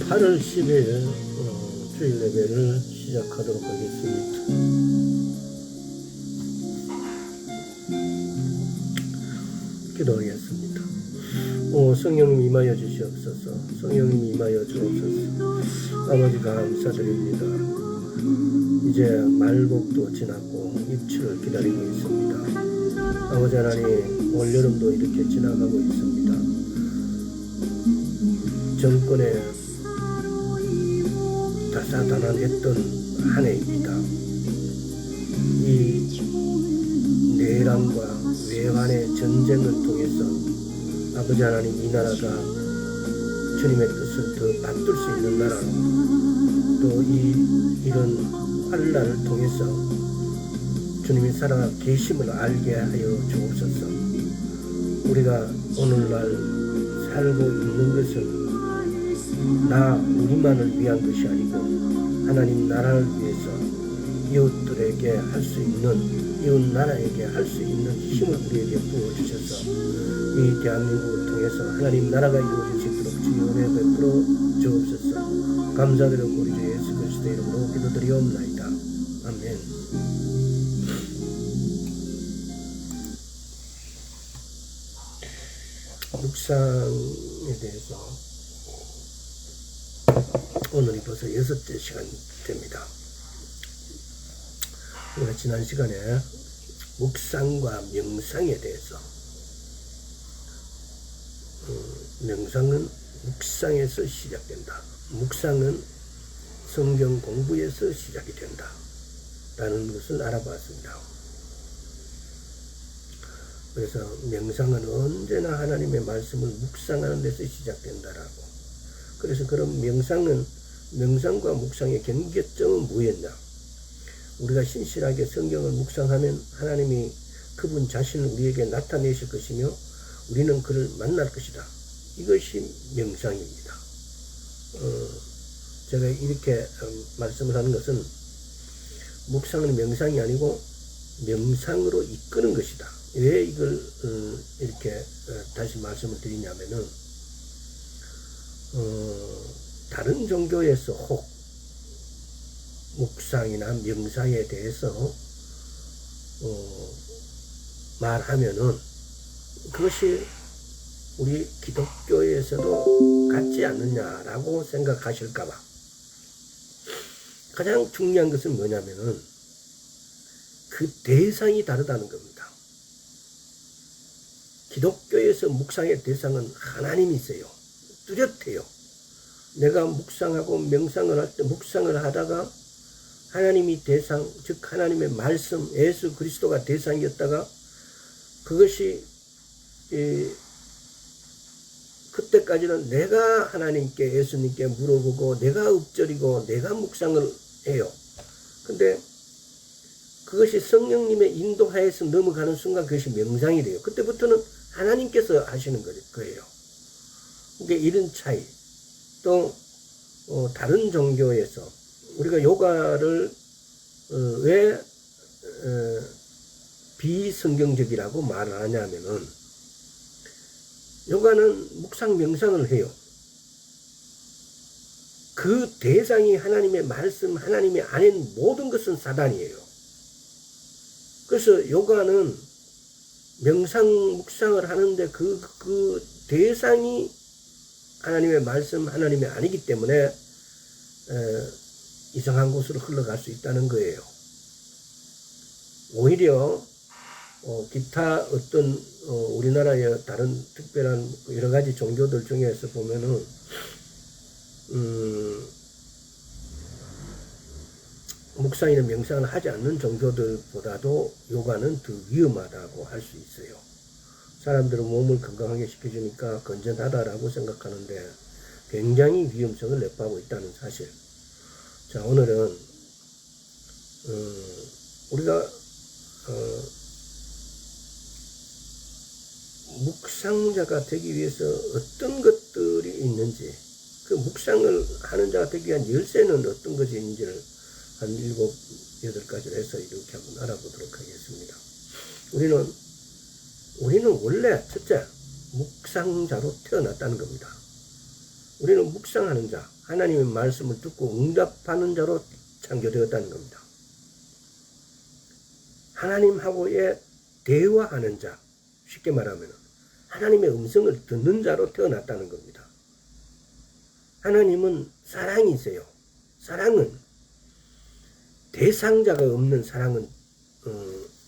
8월 10일 주일 예배를 시작하도록 하겠습니다. 기도하겠습니다. 성령님 임하여 주시옵소서. 성령님 임하여 주옵소서. 아버지 감사드립니다. 이제 말복도 지났고 입추를 기다리고 있습니다. 아버지 하나님, 올여름도 이렇게 지나가고 있습니다. 정권에 다사다난했던 한 해입니다. 이 내란과 외환의 전쟁을 통해서 아버지 하나님, 이 나라가 주님의 뜻을 더 받들 수 있는 나라로, 또 이런 환난을 통해서 주님이 살아 계심을 알게 하여 주옵소서. 우리가 오늘날 살고 있는 것은 우리만을 위한 것이 아니고 하나님 나라를 위해서 이웃들에게 할 수 있는, 이웃 나라에게 할 수 있는 힘을 우리에게 부어주셔서 이 대한민국을 통해서 하나님 나라가 이루어질 수 있도록 주의 은혜 베풀어 주옵소서. 감사드리고 우리 주 예수 그리스도의 이름으로 기도드리옵나이다. 아멘. 묵상에 대해서 오늘이 벌써 6째 시간 됩니다. 우리가 지난 시간에 묵상과 명상에 대해서, 명상은 묵상에서 시작된다. 묵상은 성경 공부에서 시작이 된다. 라는 것을 알아봤습니다. 그래서 명상은 언제나 하나님의 말씀을 묵상하는 데서 시작된다라고. 그래서 그런 명상과 묵상의 경계점은 뭐였냐? 우리가 신실하게 성경을 묵상하면 하나님이 그분 자신을 우리에게 나타내실 것이며 우리는 그를 만날 것이다. 이것이 명상입니다. 제가 이렇게 말씀을 하는 것은 묵상은 명상이 아니고 명상으로 이끄는 것이다. 왜 이걸 이렇게 다시 말씀을 드리냐면은 다른 종교에서 혹 묵상이나 명상에 대해서 말하면은 그것이 우리 기독교에서도 같지 않느냐라고 생각하실까봐. 가장 중요한 것은 뭐냐면은 그 대상이 다르다는 겁니다. 기독교에서 묵상의 대상은 하나님이세요. 뚜렷해요. 내가 묵상하고 명상을 할 때 묵상을 하다가 하나님이 대상, 즉 하나님의 말씀, 예수 그리스도가 대상이었다가 그것이 그때까지는 내가 하나님께, 예수님께 물어보고 내가 읊조리고 내가 묵상을 해요. 근데 그것이 성령님의 인도하에서 넘어가는 순간 그것이 명상이 돼요. 그때부터는 하나님께서 하시는 거예요. 그러니까 이런 차이. 또 다른 종교에서 우리가 요가를 왜 비성경적이라고 말을 하냐면은 요가는 묵상 명상을 해요. 그 대상이 하나님의 말씀, 하나님의 아닌 모든 것은 사단이에요. 그래서 요가는 명상, 묵상을 하는데 그 대상이 하나님의 말씀, 하나님의 아니기 때문에 이상한 곳으로 흘러갈 수 있다는 거예요. 오히려 기타 어떤 우리나라의 다른 특별한 여러 가지 종교들 중에서 보면은 묵상이나 명상을 하지 않는 종교들보다도 요가는 더 위험하다고 할 수 있어요. 사람들은 몸을 건강하게 시켜주니까 건전하다라고 생각하는데 굉장히 위험성을 내포하고 있다는 사실. 자, 오늘은 우리가 묵상자가 되기 위해서 어떤 것들이 있는지, 그 묵상을 하는 자가 되기 위한 열쇠는 어떤 것이 있는지를 한 7, 8가지를 해서 이렇게 한번 알아보도록 하겠습니다. 우리는 원래 첫째 묵상자로 태어났다는 겁니다. 우리는 묵상하는 자, 하나님의 말씀을 듣고 응답하는 자로 창조되었다는 겁니다. 하나님하고의 대화하는 자, 쉽게 말하면 하나님의 음성을 듣는 자로 태어났다는 겁니다. 하나님은 사랑이세요. 사랑은 대상자가 없는 사랑은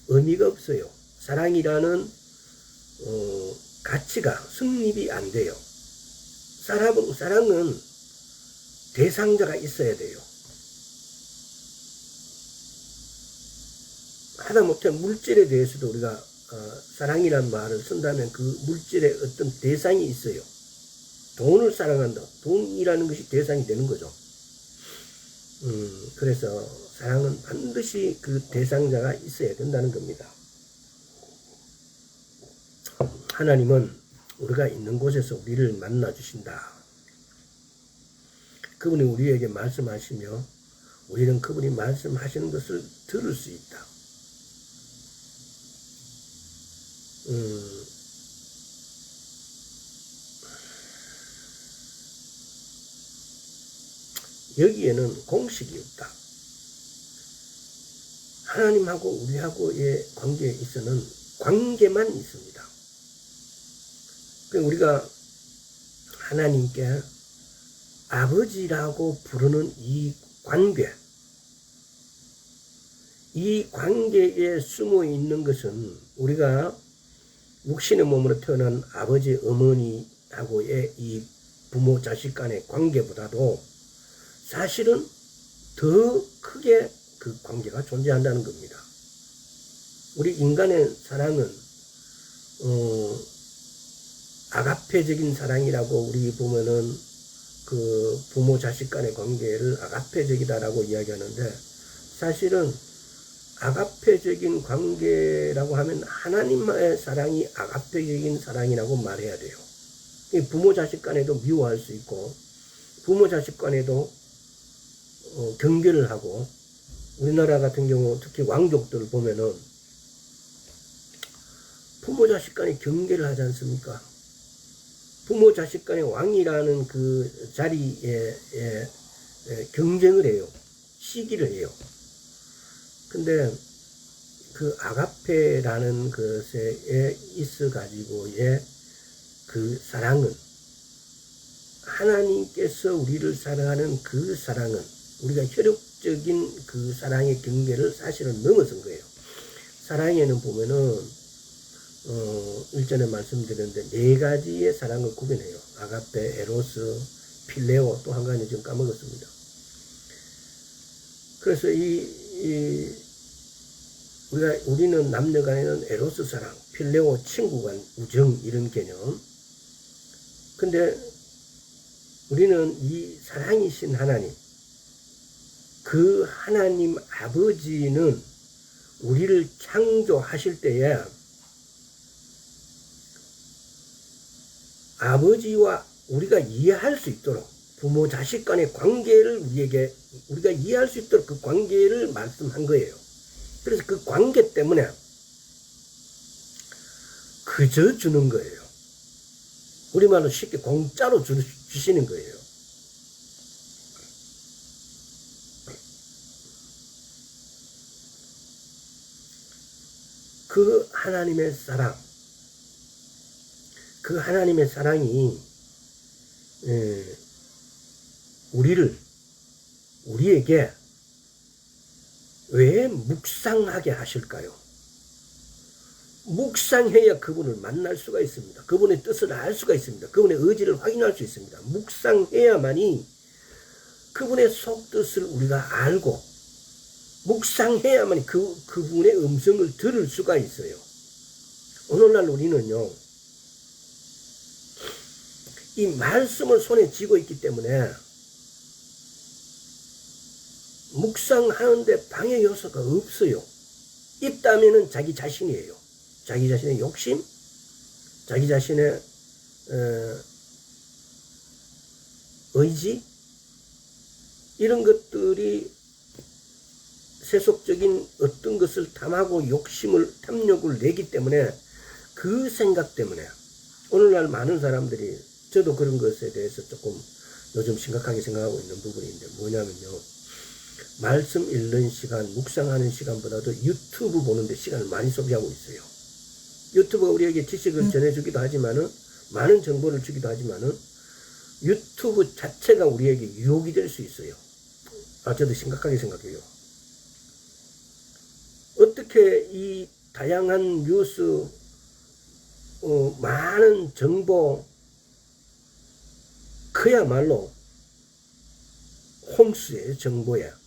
의미가 없어요. 사랑이라는 가치가 성립이 안 돼요. 사랑은 대상자가 있어야 돼요. 하다못해 물질에 대해서도 우리가 사랑이라는 말을 쓴다면 그 물질에 어떤 대상이 있어요. 돈을 사랑한다. 돈이라는 것이 대상이 되는 거죠. 그래서 사랑은 반드시 그 대상자가 있어야 된다는 겁니다. 하나님은 우리가 있는 곳에서 우리를 만나 주신다. 그분이 우리에게 말씀하시며 우리는 그분이 말씀하시는 것을 들을 수 있다. 여기에는 공식이 없다. 하나님하고 우리하고의 관계에 있어서는 관계만 있습니다. 우리가 하나님께 아버지라고 부르는 이 관계에 숨어 있는 것은 우리가 육신의 몸으로 태어난 아버지, 어머니하고의 이 부모, 자식 간의 관계보다도 사실은 더 크게 그 관계가 존재한다는 겁니다. 우리 인간의 사랑은 아가페적인 사랑이라고 우리 보면은 그 부모 자식 간의 관계를 아가페적이다라고 이야기하는데, 사실은 아가페적인 관계라고 하면 하나님의 사랑이 아가페적인 사랑이라고 말해야 돼요. 부모 자식 간에도 미워할 수 있고 부모 자식 간에도 경계를 하고, 우리나라 같은 경우 특히 왕족들 보면은 부모 자식 간에 경계를 하지 않습니까? 부모 자식 간의 왕이라는 그 자리에 경쟁을 해요. 시기를 해요. 근데 그 아가페라는 것에 있어 가지고의 그 사랑은, 하나님께서 우리를 사랑하는 그 사랑은 우리가 혈육적인 그 사랑의 경계를 사실은 넘어선 거예요. 사랑에는 보면은 1전에 말씀드렸는데 4가지의 사랑을 구별해요. 아가페, 에로스, 필레오, 또 한 가지 지금 까먹었습니다. 그래서 우리는 남녀 간에는 에로스 사랑, 필레오 친구 간 우정, 이런 개념. 근데 우리는 이 사랑이신 하나님, 그 하나님 아버지는 우리를 창조하실 때에 아버지와 우리가 이해할 수 있도록, 부모 자식 간의 관계를 우리가 이해할 수 있도록 그 관계를 말씀한 거예요. 그래서 그 관계 때문에 그저 주는 거예요. 우리말로 쉽게 공짜로 주시는 거예요. 그 하나님의 사랑, 그 하나님의 사랑이 우리에게 왜 묵상하게 하실까요? 묵상해야 그분을 만날 수가 있습니다. 그분의 뜻을 알 수가 있습니다. 그분의 의지를 확인할 수 있습니다. 묵상해야만이 그분의 속뜻을 우리가 알고, 묵상해야만이 그분의 음성을 들을 수가 있어요. 오늘날 우리는요, 이 말씀을 손에 쥐고 있기 때문에 묵상하는데 방해 요소가 없어요. 있다면은 자기 자신이에요. 자기 자신의 욕심, 자기 자신의 의지, 이런 것들이 세속적인 어떤 것을 탐하고 탐욕을 내기 때문에, 그 생각 때문에 오늘날 많은 사람들이 저도 그런 것에 대해서 조금 요즘 심각하게 생각하고 있는 부분인데 뭐냐면요. 말씀 읽는 시간, 묵상하는 시간보다도 유튜브 보는데 시간을 많이 소비하고 있어요. 유튜브가 우리에게 지식을 전해주기도 하지만은, 많은 정보를 주기도 하지만은, 유튜브 자체가 우리에게 유혹이 될 수 있어요. 저도 심각하게 생각해요. 어떻게 이 다양한 뉴스, 많은 정보, 그야말로 홍수의 정보야.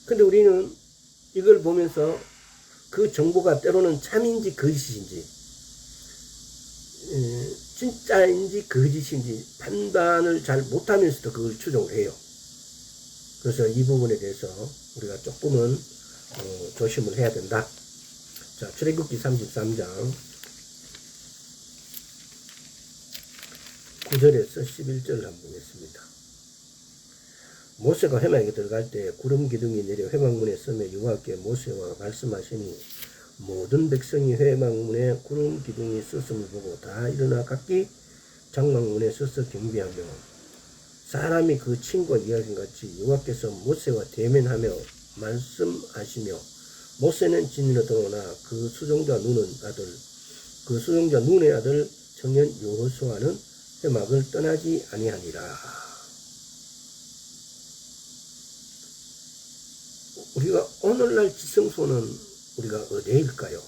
근데 우리는 이걸 보면서 그 정보가 때로는 참인지 거짓인지, 진짜인지 거짓인지 판단을 잘 못하면서도 그걸 추종을 해요. 그래서 이 부분에 대해서 우리가 조금은 조심을 해야 된다. 자, 출애굽기 33장 9절에서 11절을 한번 보겠습니다. 모세가 회막에 들어갈 때 구름 기둥이 내려 회막문에 서며 여호와께 모세와 말씀하시니 모든 백성이 회막문에 구름 기둥이 섰음을 보고 다 일어나 각기 장막문에 서서 경배하며 사람이 그 친구와 이야기한 같이 여호와께서 모세와 대면하며 말씀하시며 모세는 진리로 들어오나 그 수종자 눈의 아들 청년 여호수아는 회막을 떠나지 아니하니라. 우리가 오늘날 지성소는 우리가 어디일까요?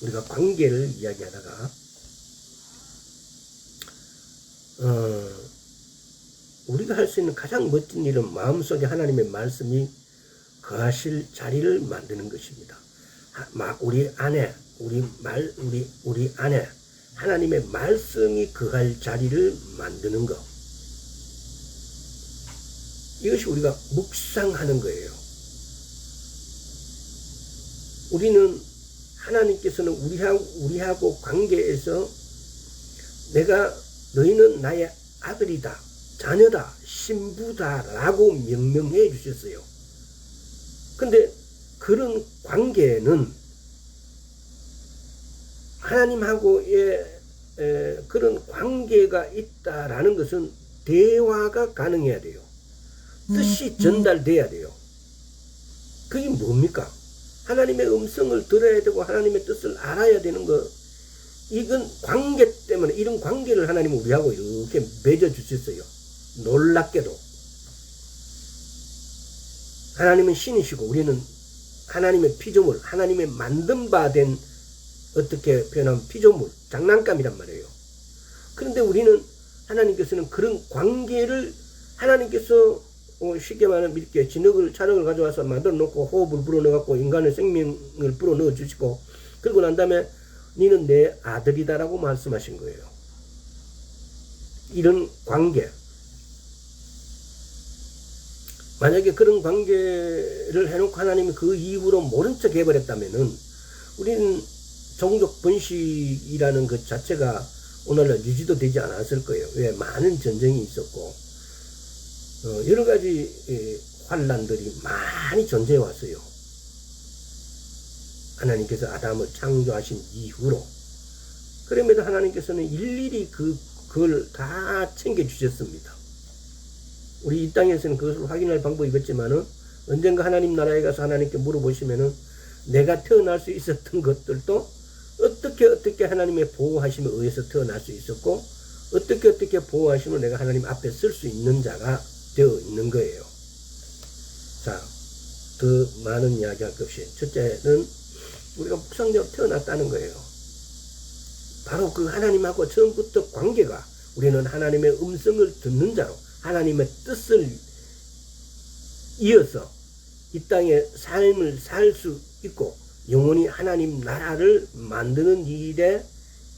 우리가 관계를 이야기하다가 우리가 할 수 있는 가장 멋진 일은 마음속에 하나님의 말씀이 거하실 자리를 만드는 것입니다. 우리 안에 하나님의 말씀이 거할 자리를 만드는 것. 이것이 우리가 묵상하는 거예요. 우리는 하나님께서는 우리하고 관계에서 너희는 나의 아들이다, 자녀다, 신부다 라고 명명해 주셨어요. 근데 그런 관계는 하나님하고의 그런 관계가 있다라는 것은 대화가 가능해야 돼요. 뜻이 전달돼야 돼요. 그게 뭡니까? 하나님의 음성을 들어야 되고 하나님의 뜻을 알아야 되는 거. 이건 관계 때문에, 이런 관계를 하나님은 우리하고 이렇게 맺어주셨어요. 놀랍게도. 하나님은 신이시고 우리는 하나님의 피조물, 하나님의 만든 바 된, 어떻게 표현하면 피조물, 장난감이란 말이에요. 그런데 우리는 하나님께서는 그런 관계를 하나님께서 쉽게 말하면 이렇게 자력을 가져와서 만들어 놓고 호흡을 불어넣어갖고 인간의 생명을 불어넣어 주시고 그러고 난 다음에 너는 내 아들이다라고 말씀하신 거예요. 이런 관계. 만약에 그런 관계를 해놓고 하나님이 그 이후로 모른 척 해버렸다면은 우리는 종족 번식이라는 것 자체가 오늘날 유지도 되지 않았을 거예요. 왜? 많은 전쟁이 있었고 여러 가지 환란들이 많이 존재해 왔어요. 하나님께서 아담을 창조하신 이후로. 그럼에도 하나님께서는 일일이 그걸 다 챙겨주셨습니다. 우리 이 땅에서는 그것을 확인할 방법이 없지만은 언젠가 하나님 나라에 가서 하나님께 물어보시면은 내가 태어날 수 있었던 것들도 어떻게 하나님의 보호하심에 의해서 태어날 수 있었고 어떻게 보호하심을 내가 하나님 앞에 쓸 수 있는 자가 되어 있는 거예요. 자, 더 많은 이야기 할 것 없이 첫째는 우리가 묵상자로 태어났다는 거예요. 바로 그 하나님하고 처음부터 관계가 우리는 하나님의 음성을 듣는 자로 하나님의 뜻을 이어서 이 땅에 삶을 살 수 있고 영원히 하나님 나라를 만드는 일에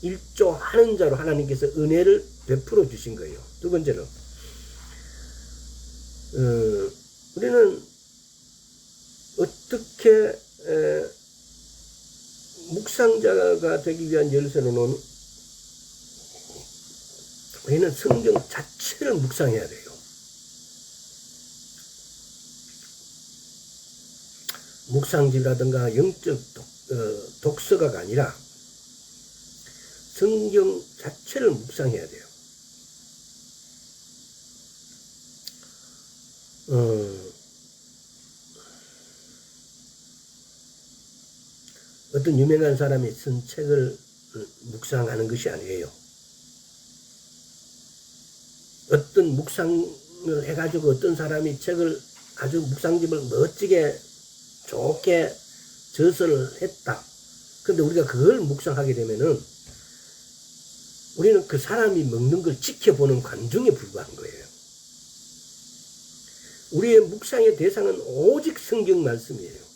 일조하는 자로 하나님께서 은혜를 베풀어 주신 거예요. 두 번째는 우리는 어떻게 묵상자가 되기 위한 열쇠로는 우리는 성경 자체를 묵상해야 돼요. 묵상지라든가 영적 독서가가 아니라 성경 자체를 묵상해야 돼요. 어떤 유명한 사람이 쓴 책을 묵상하는 것이 아니에요. 어떤 묵상을 해가지고 어떤 사람이 책을 아주 묵상집을 멋지게 좋게 저서를 했다. 근데 우리가 그걸 묵상하게 되면은 우리는 그 사람이 먹는 걸 지켜보는 관중에 불과한 거예요. 우리의 묵상의 대상은 오직 성경 말씀이에요.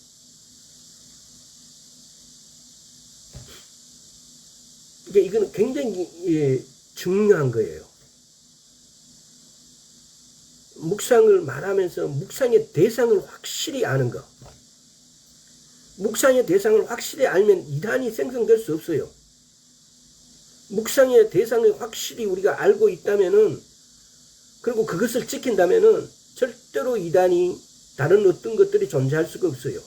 이거는 굉장히 중요한 거예요. 묵상을 말하면서 묵상의 대상을 확실히 아는 것. 묵상의 대상을 확실히 알면 이단이 생성될 수 없어요. 묵상의 대상을 확실히 우리가 알고 있다면은, 그리고 그것을 지킨다면은 절대로 이단이 다른 어떤 것들이 존재할 수가 없어요.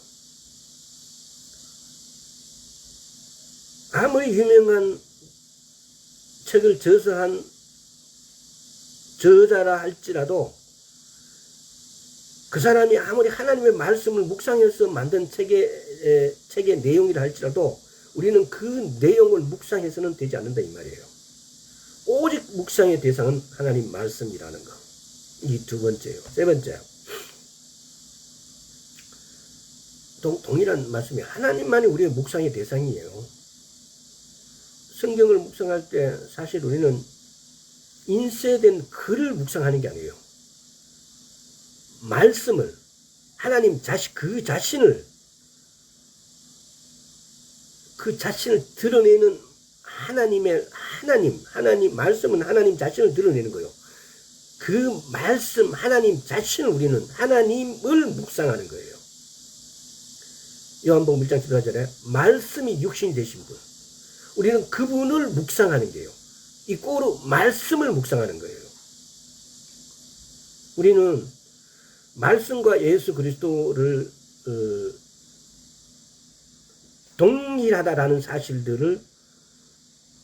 아무리 유명한 책을 저서한 저자라 할지라도 그 사람이 아무리 하나님의 말씀을 묵상해서 만든 책의 내용이라 할지라도 우리는 그 내용을 묵상해서는 되지 않는다 이 말이에요. 오직 묵상의 대상은 하나님 말씀이라는 거. 이 두 번째요. 세 번째. 동일한 말씀이 하나님만이 우리의 묵상의 대상이에요. 성경을 묵상할 때 사실 우리는 인쇄된 글을 묵상하는 게 아니에요. 말씀을, 하나님 그 자신을 드러내는 하나님 말씀은 하나님 자신을 드러내는 거예요. 그 말씀, 하나님 자신을 우리는 하나님을 묵상하는 거예요. 요한복음 1장 14절에 말씀이 육신이 되신 분. 우리는 그분을 묵상하는 거예요. 이 꼬로 말씀을 묵상하는 거예요. 우리는 말씀과 예수 그리스도를 동일하다라는 사실들을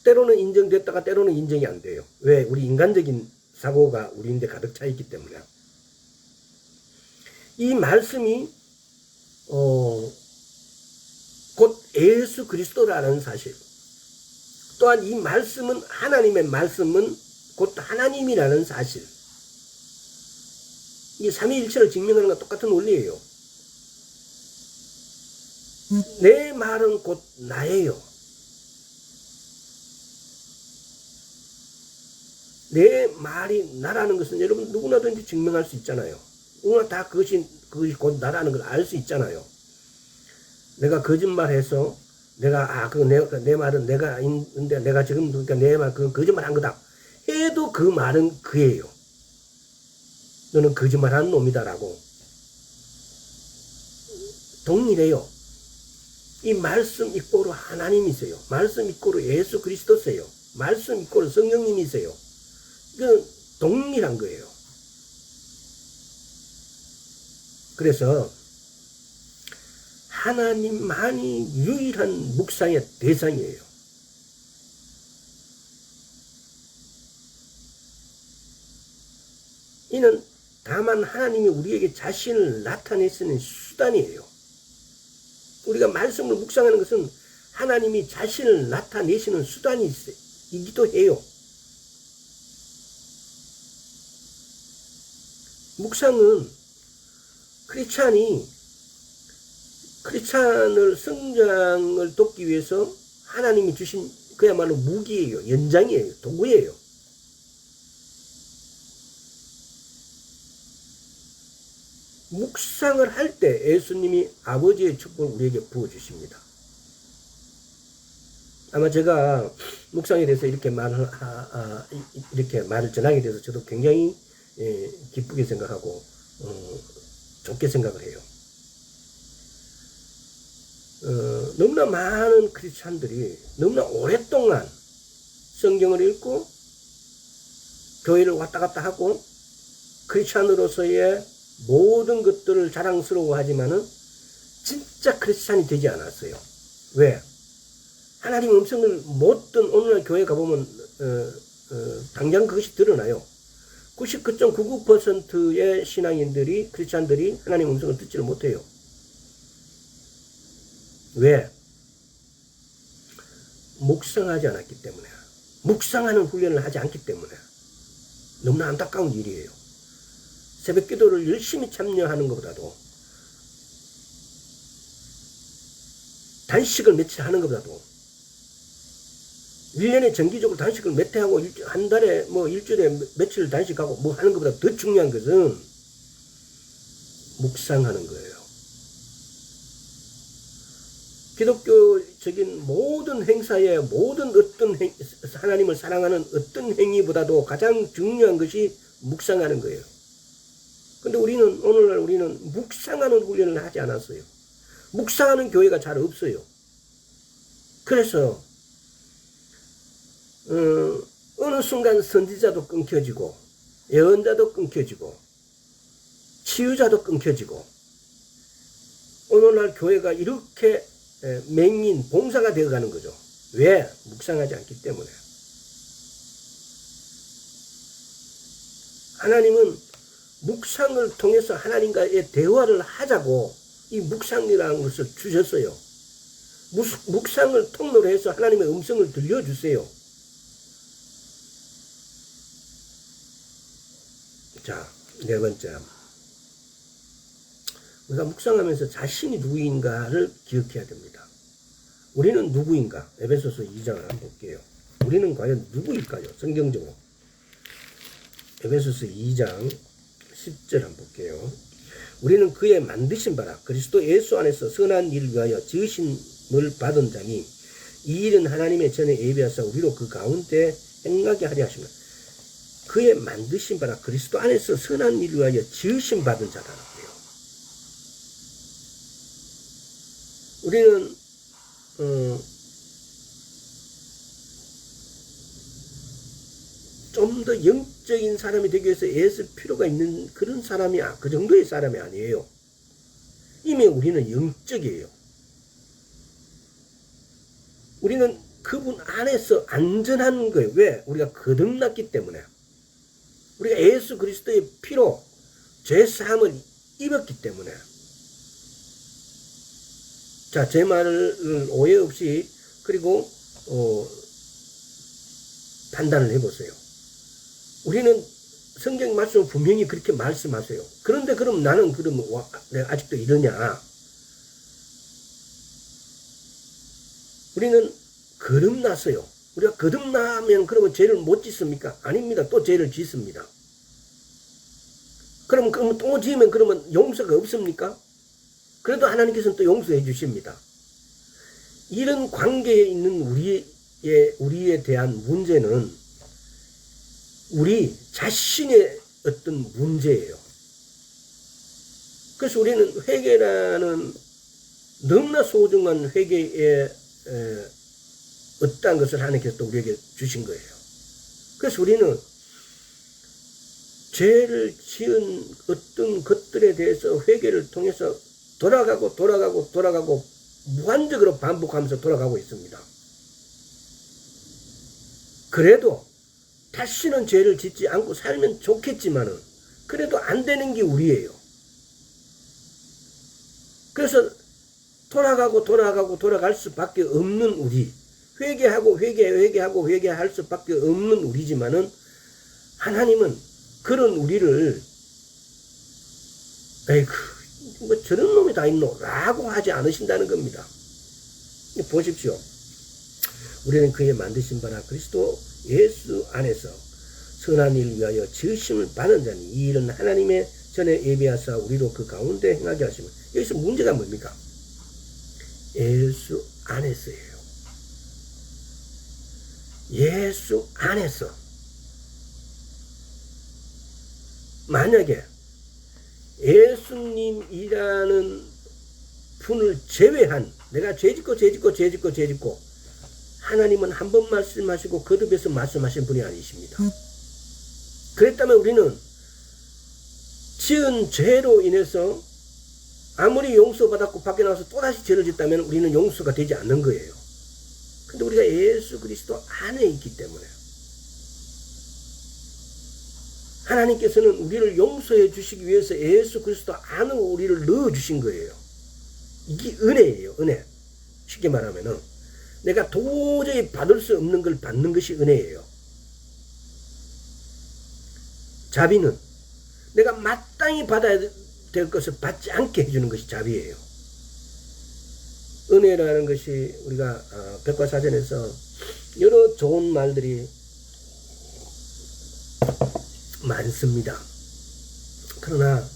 때로는 인정됐다가 때로는 인정이 안 돼요. 왜? 우리 인간적인 사고가 우리인데 가득 차 있기 때문에. 이 말씀이 곧 예수 그리스도라는 사실. 또한 이 말씀은 하나님의 말씀은 곧 하나님이라는 사실. 이게 삼위일체를 증명하는 건 똑같은 원리예요. 내 말은 곧 나예요. 내 말이 나라는 것은 여러분 누구나든지 증명할 수 있잖아요. 누구나 다 그것이 곧 나라는 걸 알 수 있잖아요. 내가 거짓말해서 내 말은 근데 내가 지금 그러니까 내 말 그건 거짓말 한 거다 해도 그 말은 그예요. 너는 거짓말하는 놈이다라고 동일해요. 이 말씀 이꼬로 하나님이세요. 말씀 이꼬로 예수 그리스도세요. 말씀 이꼬로 성령님이세요. 이건 동일한 거예요. 그래서 하나님만이 유일한 묵상의 대상이에요. 이는 다만 하나님이 우리에게 자신을 나타내시는 수단이에요. 우리가 말씀을 묵상하는 것은 하나님이 자신을 나타내시는 수단이기도 해요. 묵상은 크리스찬을 성장을 돕기 위해서 하나님이 주신 그야말로 무기예요. 연장이에요. 도구예요. 묵상을 할 때 예수님이 아버지의 축복을 우리에게 부어주십니다. 아마 제가 묵상에 대해서 이렇게 말을 전하게 돼서 저도 굉장히 기쁘게 생각하고 좋게 생각을 해요. 너무나 많은 크리스찬들이 너무나 오랫동안 성경을 읽고 교회를 왔다 갔다 하고 크리스찬으로서의 모든 것들을 자랑스러워하지만은 진짜 크리스찬이 되지 않았어요. 왜? 하나님의 음성을 못 듣는 오늘날 교회 가보면 당장 그것이 드러나요. 99.99%의 신앙인들이 크리스찬들이 하나님의 음성을 듣지를 못해요. 왜? 묵상하지 않았기 때문에, 묵상하는 훈련을 하지 않기 때문에. 너무나 안타까운 일이에요. 새벽 기도를 열심히 참여하는 것보다도, 단식을 며칠 하는 것보다도, 1년에 정기적으로 단식을 몇 회 하고, 한 달에 일주일에 며칠 단식하고 하는 것보다 더 중요한 것은 묵상하는 거예요. 기독교적인 모든 행사에 모든 어떤 하나님을 사랑하는 어떤 행위보다도 가장 중요한 것이 묵상하는 거예요. 근데 오늘날 우리는 묵상하는 훈련을 하지 않았어요. 묵상하는 교회가 잘 없어요. 그래서 어느 순간 선지자도 끊겨지고 예언자도 끊겨지고 치유자도 끊겨지고 오늘날 교회가 이렇게 맹인, 봉사가 되어가는 거죠. 왜? 묵상하지 않기 때문에. 하나님은 묵상을 통해서 하나님과의 대화를 하자고 이 묵상이라는 것을 주셨어요. 묵상을 통로로 해서 하나님의 음성을 들려주세요. 자, 네 번째. 우리가 묵상하면서 자신이 누구인가를 기억해야 됩니다. 우리는 누구인가? 에베소서 2장을 한번 볼게요. 우리는 과연 누구일까요? 성경적으로. 에베소서 2장 10절 한번 볼게요. 우리는 그의 만드신 바라 그리스도 예수 안에서 선한 일을 위하여 지으심을 받은 자니 이 일은 하나님의 전에 예비하사 우리로 그 가운데 행하게 하려 하십니다. 그의 만드신 바라 그리스도 안에서 선한 일을 위하여 지으심 받은 자다. 우리는 좀 더 영적인 사람이 되기 위해서 애쓸 필요가 있는 그런 사람이 그 정도의 사람이 아니에요. 이미 우리는 영적이에요. 우리는 그분 안에서 안전한 거예요. 왜? 우리가 거듭났기 때문에. 우리가 예수 그리스도의 피로 죄사함을 입었기 때문에. 자, 제 말을 오해 없이 그리고 판단을 해보세요. 우리는 성경 말씀을 분명히 그렇게 말씀하세요. 그런데 그럼 나는 내가 아직도 이러냐? 우리는 거듭났어요. 우리가 거듭나면 그러면 죄를 못 짓습니까? 아닙니다. 또 죄를 짓습니다. 그럼 또 지으면 그러면 용서가 없습니까? 그래도 하나님께서는 또 용서해 주십니다. 이런 관계에 있는 우리에 대한 문제는 우리 자신의 어떤 문제예요. 그래서 우리는 회개라는 너무나 소중한 회개에 어떠한 것을 하나님께서 또 우리에게 주신 거예요. 그래서 우리는 죄를 지은 어떤 것들에 대해서 회개를 통해서 돌아가고 무한적으로 반복하면서 돌아가고 있습니다. 그래도 다시는 죄를 짓지 않고 살면 좋겠지만은 그래도 안 되는 게 우리예요. 그래서 돌아갈 수밖에 없는 우리, 회개할 수밖에 없는 우리지만은 하나님은 그런 우리를 뭐 저런 놈이 다 있노? 라고 하지 않으신다는 겁니다. 보십시오. 우리는 그의 만드신 바라 그리스도 예수 안에서 선한 일을 위하여 지으심을 받은 자니 이 일은 하나님의 전에 예비하사 우리로 그 가운데 행하게 하시면 여기서 문제가 뭡니까? 예수 안에서예요. 예수 안에서. 만약에 예수님이라는 분을 제외한 내가 죄짓고 하나님은 한 번 말씀하시고 거듭해서 말씀하신 분이 아니십니다. 그랬다면 우리는 지은 죄로 인해서 아무리 용서받았고 밖에 나와서 또다시 죄를 짓다면 우리는 용서가 되지 않는 거예요. 근데 우리가 예수 그리스도 안에 있기 때문에 하나님께서는 우리를 용서해 주시기 위해서 예수 그리스도 안으로 우리를 넣어 주신 거예요. 이게 은혜예요. 은혜. 쉽게 말하면은 내가 도저히 받을 수 없는 걸 받는 것이 은혜예요. 자비는 내가 마땅히 받아야 될 것을 받지 않게 해주는 것이 자비예요. 은혜라는 것이 우리가 백과사전에서 여러 좋은 말들이 많습니다. 그러나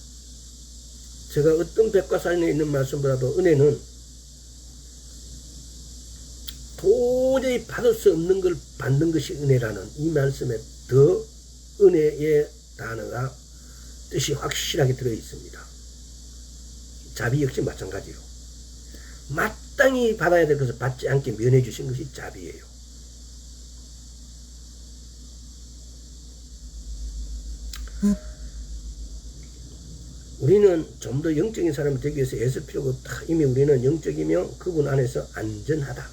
제가 어떤 백과사전에 있는 말씀보다도 은혜는 도저히 받을 수 없는 걸 받는 것이 은혜라는 이 말씀에 더 은혜의 단어가 뜻이 확실하게 들어있습니다. 자비 역시 마찬가지로 마땅히 받아야 될 것을 받지 않게 면해 주신 것이 자비예요. 우리는 좀 더 영적인 사람이 되기 위해서 애쓸 필요가 없다. 이미 우리는 영적이며 그분 안에서 안전하다.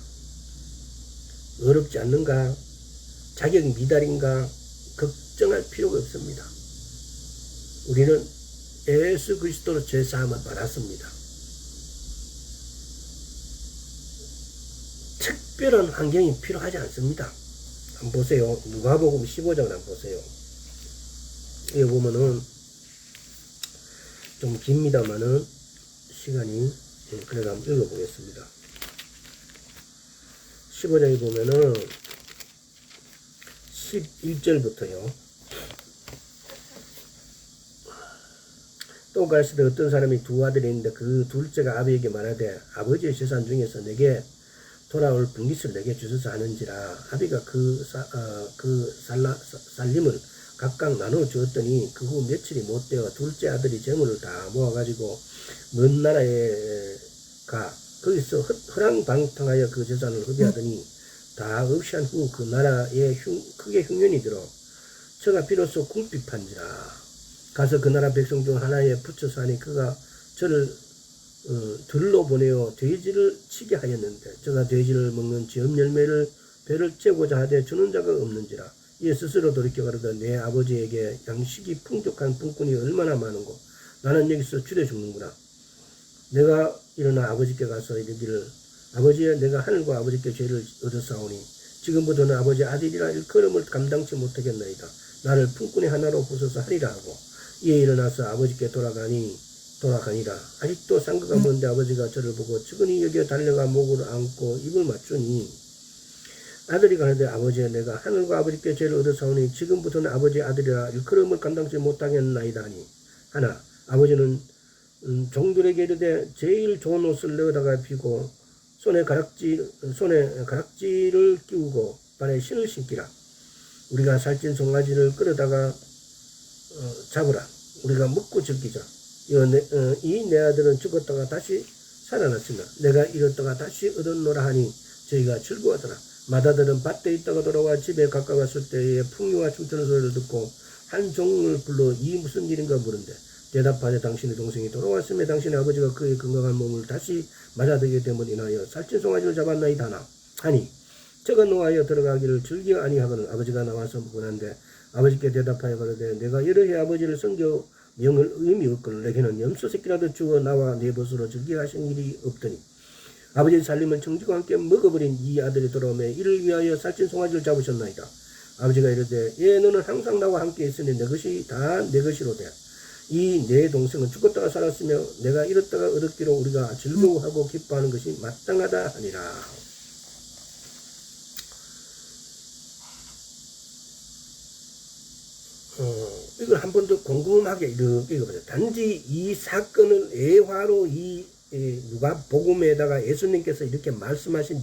어렵지 않는가? 자격 미달인가? 걱정할 필요가 없습니다. 우리는 예수 그리스도로 죄사함을 받았습니다. 특별한 환경이 필요하지 않습니다. 한번 보세요. 누가복음 15장을 한번 보세요. 여기 보면은 좀 깁니다만은 시간이 그래도 한번 읽어보겠습니다. 15장에 보면은 11절부터요. 또 가시되 어떤 사람이 두 아들이 있는데 그 둘째가 아비에게 말하되 아버지의 재산 중에서 내게 돌아올 분깃을 내게 주소서 하는지라. 아비가 그 살림을 각각 나누어 주었더니 그 후 며칠이 못되어 둘째 아들이 재물을 다 모아가지고 먼 나라에 가 거기서 허랑방탕하여 그 재산을 흡입하더니 다 없이한 후 그 나라에 크게 흉년이 들어 저가 비로소 궁핍한지라. 가서 그 나라 백성 중 하나에 붙여서 하니 그가 저를 들로 보내어 돼지를 치게 하였는데 저가 돼지를 먹는 지엄 열매를 배를 째고자 하되 주는 자가 없는지라. 이에 스스로 돌이켜 가로되 내 아버지에게 양식이 풍족한 품꾼이 얼마나 많은고 나는 여기서 줄여 죽는구나. 내가 일어나 아버지께 가서 이르기를 아버지여 내가 하늘과 아버지께 죄를 얻었사오니 지금부터는 아버지 아들이라 일컬음을 감당치 못하겠나이다. 나를 품꾼의 하나로 부숴서 하리라 하고 이에 일어나서 아버지께 돌아가니라. 아직도 상거가 먼데 아버지가 저를 보고 측은히 여겨 달려가 목을 안고 입을 맞추니 아들이 가는데 아버지여 내가 하늘과 아버지께 죄를 얻어사오니 지금부터는 아버지의 아들이라 일컬음을 감당치 못하겠나이다 하니 하나 아버지는 종들에게 이르되 제일 좋은 옷을 내어다가 입히고 손에 가락지를 끼우고 발에 신을 신기라. 우리가 살찐 송아지를 끌어다가 잡으라. 우리가 먹고 즐기자. 이 내 아들은 죽었다가 다시 살아났으나 내가 잃었다가 다시 얻었노라 하니 저희가 즐거워하더라. 맏아들은 밭에 있다가 돌아와 집에 가까웠을 때에 풍류와 춤추는 소리를 듣고 한 종을 불러 이 무슨 일인가 물은데 대답하되 당신의 동생이 돌아왔으며 당신의 아버지가 그의 건강한 몸을 다시 맞아들게 됨을 인하여 살찐 송아지를 잡았나이다 하니 저가 노하여 들어가기를 즐겨 아니하거늘 아버지가 나와서 묻는데 아버지께 대답하여 가로되 내가 여러 해 아버지를 섬겨 명을 의미 없거늘 내게는 염소 새끼라도 주어 나와 내 벗으로 즐겨 하신 일이 없더니 아버지의 살림을 청지과 함께 먹어버린 이 아들이 돌아오매 이를 위하여 살찐 송아지를 잡으셨나이다. 아버지가 이르되 예 너는 항상 나와 함께 있으니 내 것이 다 내 것이로되 이 내 동생은 죽었다가 살았으며 내가 잃었다가 얻었기로 우리가 즐거워하고 기뻐하는 것이 마땅하다 하니라. 이걸 한 번 더 곰곰하게 이렇게 읽어보세요. 단지 이 사건을 애화로 누가 복음에다가 예수님께서 이렇게 말씀하신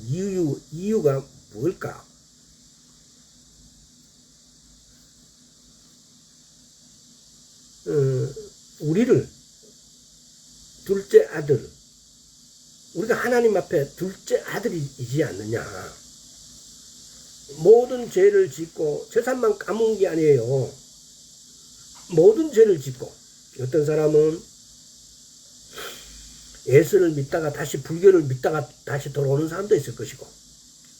이유가 뭘까? 우리를 둘째 아들, 우리가 하나님 앞에 둘째 아들이지 않느냐. 모든 죄를 짓고 재산만 까먹은 게 아니에요. 모든 죄를 짓고 어떤 사람은 예수를 믿다가 다시 불교를 믿다가 다시 돌아오는 사람도 있을 것이고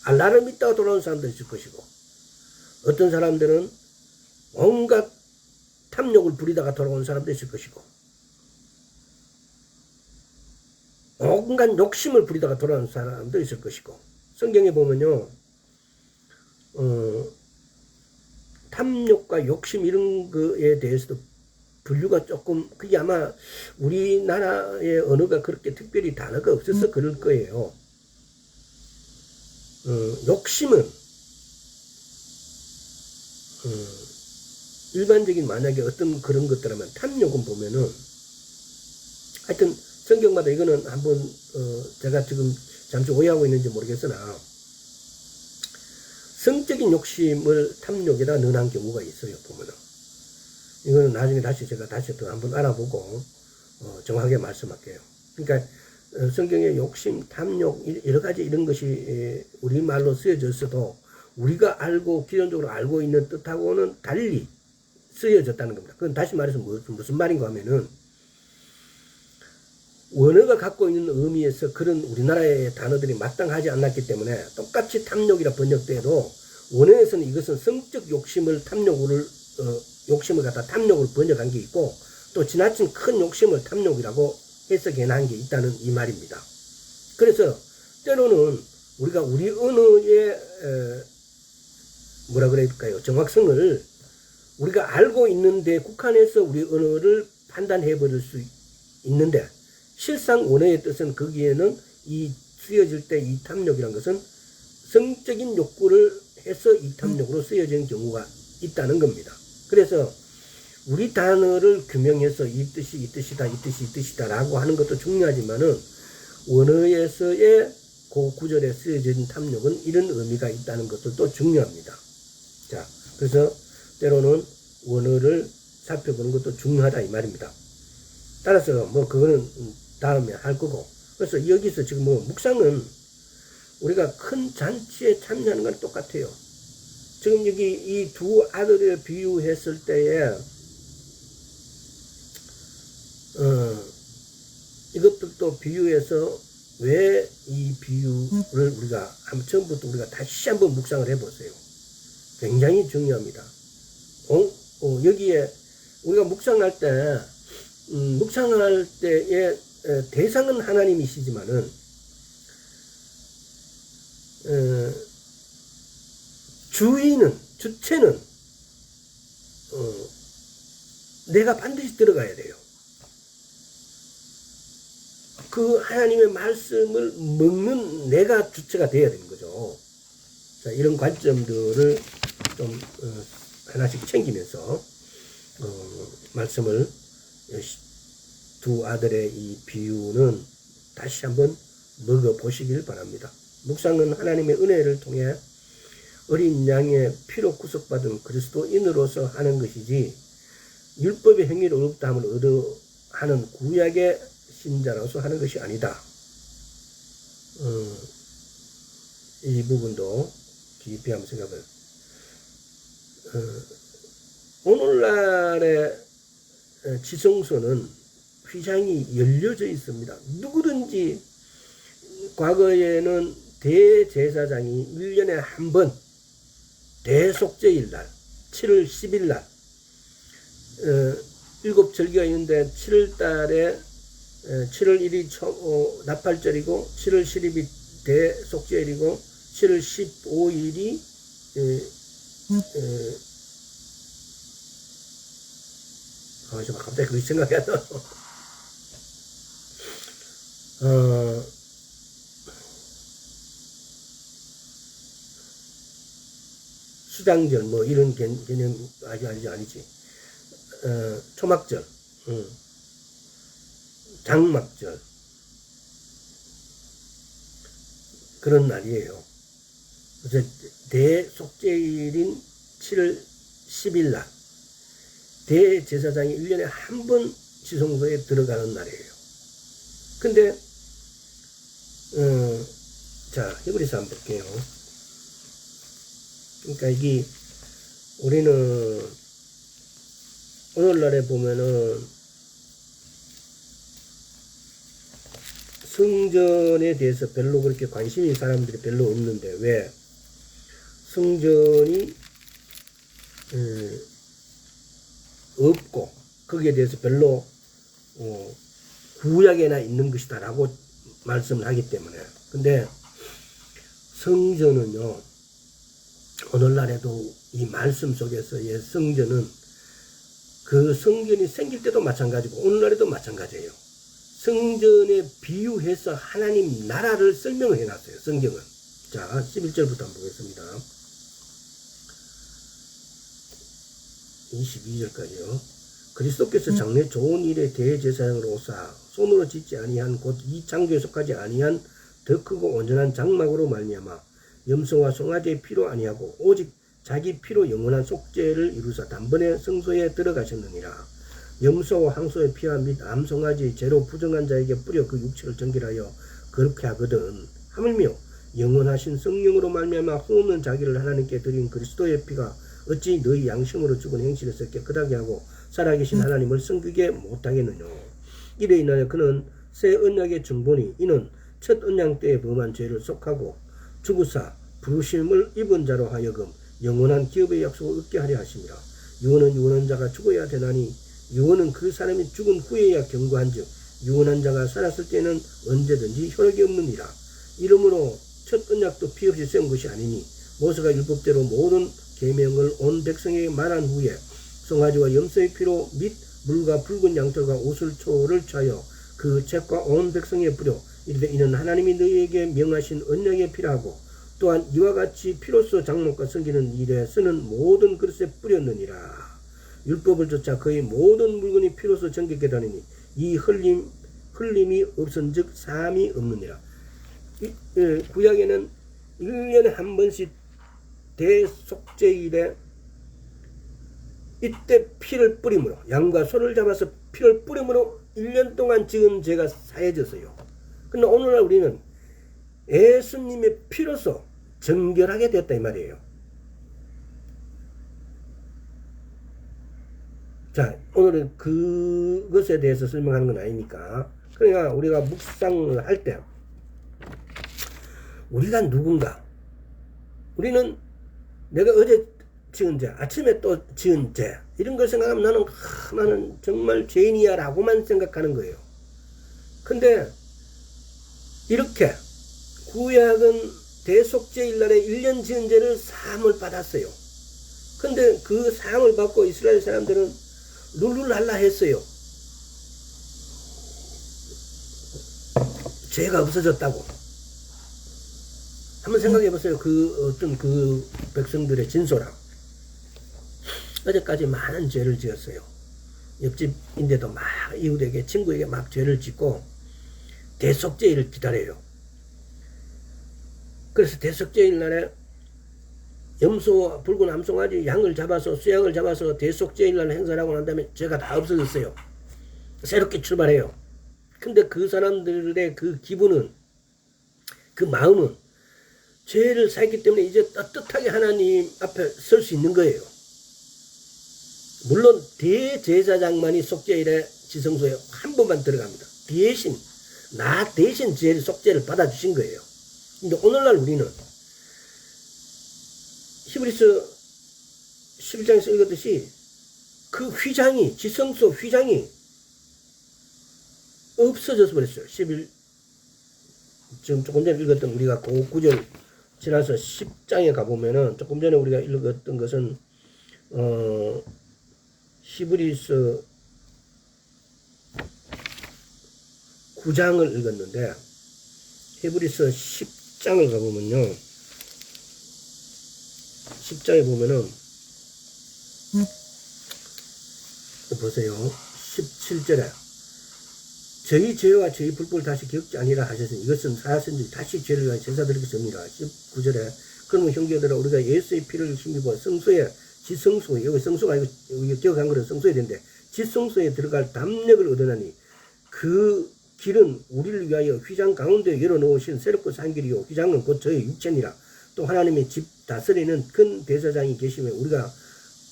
알라를 믿다가 돌아오는 사람도 있을 것이고, 어떤 사람들은 온갖 탐욕을 부리다가 돌아오는 사람도 있을 것이고, 온갖 욕심을 부리다가 돌아오는 사람도 있을 것이고, 성경에 보면요, 탐욕과 욕심 이런 거에 대해서도 분류가 조금, 그게 아마 우리나라의 언어가 그렇게 특별히 단어가 없어서 그럴 거예요. 욕심은 일반적인 만약에 어떤 그런 것들하면 탐욕은 보면은 하여튼 성경마다 이거는 한번 제가 지금 잠시 오해하고 있는지 모르겠으나 성적인 욕심을 탐욕에다 넣어놓은 경우가 있어요. 보면은 이거는 나중에 제가 다시 또 한번 알아보고 정확하게 말씀할게요. 그러니까 성경의 욕심, 탐욕 여러 가지 이런 것이 우리말로 쓰여졌어도 우리가 기존적으로 알고 있는 뜻하고는 달리 쓰여졌다는 겁니다. 그건 다시 말해서 무슨 말인가 하면은 원어가 갖고 있는 의미에서 그런 우리나라의 단어들이 마땅하지 않았기 때문에 똑같이 탐욕이라 번역돼도 원어에서는 이것은 성적 욕심을 욕심을 갖다 탐욕으로 번역한 게 있고, 또 지나친 큰 욕심을 탐욕이라고 해석해 놓은 게 있다는 이 말입니다. 그래서 때로는 우리가 우리 언어의 뭐라 그럴까요? 정확성을 우리가 알고 있는데 국한해서 우리 언어를 판단해 버릴 수 있는데, 실상 원어의 뜻은 거기에는 이 쓰여질 때 이 탐욕이란 것은 성적인 욕구를 해서 이 탐욕으로 쓰여지는 경우가 있다는 겁니다. 그래서 우리 단어를 규명해서 이 뜻이다 라고 하는 것도 중요하지만은 원어에서의 그 구절에 쓰여진 탐욕은 이런 의미가 있다는 것도 중요합니다. 자, 그래서 때로는 원어를 살펴보는 것도 중요하다 이 말입니다. 따라서 뭐 그거는 다음에 할 거고, 그래서 여기서 지금 묵상은 우리가 큰 잔치에 참여하는 건 똑같아요. 지금 여기 이 두 아들을 비유했을 때에 이것들도 비유해서 왜 이 비유를 우리가 처음부터 우리가 다시 한번 묵상을 해보세요. 굉장히 중요합니다. 여기에 우리가 묵상할 때의 대상은 하나님이시지만은 주체는 내가 반드시 들어가야 돼요. 그 하나님의 말씀을 먹는 내가 주체가 되어야 되는 거죠. 자, 이런 관점들을 좀 하나씩 챙기면서 말씀을 두 아들의 이 비유는 다시 한번 먹어보시길 바랍니다. 묵상은 하나님의 은혜를 통해 어린 양의 피로 구속받은 그리스도인으로서 하는 것이지 율법의 행위로 의롭다함을 하는 구약의 신자로서 하는 것이 아니다. 이 부분도 깊이 한번 생각을. 오늘날의 지성소는 휘장이 열려져 있습니다. 누구든지 과거에는 대제사장이 1년에 한 번 대속죄일 날 7월 10일 날 7절기가 있는데 7월 달에 7월 1일이 나팔절이고 7월 10일이 대속죄일이고 7월 15일이 갑자기 그게 생각이 안 나. 수장절 뭐 이런 개념 아니지. 초막절, 장막절 그런 날이에요. 그래서 대속죄일인 7월 10일 날 대제사장이 1년에 한 번 지성소에 들어가는 날이에요. 근데 자, 히브리서 한번 볼게요. 그러니까 이게 우리는 오늘날에 보면은 성전에 대해서 별로 그렇게 관심이 사람들이 별로 없는데, 왜? 성전이 없고 거기에 대해서 별로 구약에나 있는 것이다 라고 말씀을 하기 때문에. 근데 성전은요, 오늘날에도 이 말씀 속에서의 성전은 그 성전이 생길 때도 마찬가지고 오늘날에도 마찬가지예요. 성전에 비유해서 하나님 나라를 설명을 해놨어요, 성경은. 자, 11절부터 한번 보겠습니다. 22절까지요. 그리스도께서 장래 좋은 일에 대제사장으로 오사 손으로 짓지 아니한 곧 이 창조에 속하지 아니한 더 크고 온전한 장막으로 말미암아 염소와 송아지의 피로 아니하고 오직 자기 피로 영원한 속죄를 이루사 단번에 성소에 들어가셨느니라. 염소와 항소의 피와 및 암송아지의 죄로 부정한 자에게 뿌려 그 육체를 정결하여 거룩게 하거든. 하물며 영원하신 성령으로 말미암아 흠없는 자기를 하나님께 드린 그리스도의 피가 어찌 너희 양심으로 죽은 행실에서 깨끗하게 하고 살아계신 하나님을 섬기게 못하겠느냐. 이래 인하여 그는 새 언약의 중보니 이는 첫 언약 때에 범한 죄를 속하고 죽으사 부르심을 입은 자로 하여금 영원한 기업의 약속을 얻게 하려 하심이라. 유언은 유언한 자가 죽어야 되나니 유언은 그 사람이 죽은 후에야 경고한즉 유언한 자가 살았을 때는 언제든지 효력이 없느니라. 이러므로 첫 언약도 피 없이 세운 것이 아니니 모세가 율법대로 모든 계명을 온 백성에게 말한 후에 송아지와 염소의 피로 및 물과 붉은 양털과 오슬초를 취하여 그 책과 온 백성에 뿌려 이르되 이는 하나님이 너희에게 명하신 언약의 피라 하고 또한 이와 같이 피로써 장막과 섬기는 일에 쓰는 모든 그릇에 뿌렸느니라. 율법을 쫓아 거의 모든 물건이 피로써 정결케 되느니 이 흘림이 없은즉 사함이 없느니라. 구약에는 1년에 한 번씩 대속죄일에 이때 피를 뿌림으로 양과 소를 잡아서 피를 뿌림으로 1년 동안 지은 죄가 사해졌어요. 근데 오늘날 우리는 예수님의 피로서 정결하게 됐다 이 말이에요. 자, 오늘은 그것에 대해서 설명하는 건 아니니까. 그러니까 우리가 묵상을 할 때 우리가 누군가, 우리는 내가 어제 지은 죄, 아침에 또 지은 죄, 이런 걸 생각하면 나는 정말 죄인이야 라고만 생각하는 거예요. 근데 이렇게 구약은 대속죄일 날에 1년 지은 죄를 사함을 받았어요. 근데 그 사함을 받고 이스라엘 사람들은 룰루랄라 했어요. 죄가 없어졌다고. 한번 생각해 보세요. 어떤 그 백성들의 진솔함. 어제까지 많은 죄를 지었어요. 옆집인데도 막 이웃에게, 친구에게 막 죄를 짓고 대속죄일을 기다려요. 그래서 대속죄일 날에 염소, 붉은 암송아지, 양을 잡아서, 수양을 잡아서 대속죄일 날 행사를 하고 난 다음에 죄가 다 없어졌어요. 새롭게 출발해요. 근데 그 사람들의 그 기분은, 그 마음은 죄를 사했기 때문에 이제 떳떳하게 하나님 앞에 설 수 있는 거예요. 물론 대제사장만이 속죄일에 지성소에 한 번만 들어갑니다. 나 대신 속죄를 받아주신 거예요. 근데 오늘날 우리는 히브리서 11장에서 읽었듯이 그 휘장이, 지성소 휘장이 없어져서 버렸어요. 지금 조금 전에 읽었던 우리가 그 구절 지나서 10장에 가보면은, 조금 전에 우리가 읽었던 것은 히브리서 9장을 읽었는데 히브리서 10장을 가보면요, 10장에 보면은 보세요. 17절에 저희 죄와 저희 불법을 다시 기억지 아니라 하셨으니 이것은 사하선지 다시 죄를 위하여 제사드리기 전이라. 19절에 그러면 형제들아 우리가 예수의 피를 힘입어 성소에, 지성소에, 여기 성소가 아니고 여기 기억한 거는 성소에 되는데 지성소에 들어갈 담력을 얻으나니 그 길은 우리를 위하여 휘장 가운데 열어놓으신 새롭고 산 길이요 휘장은 곧 저의 육체니라. 또 하나님의 집 다스리는 큰 대사장이 계시며 우리가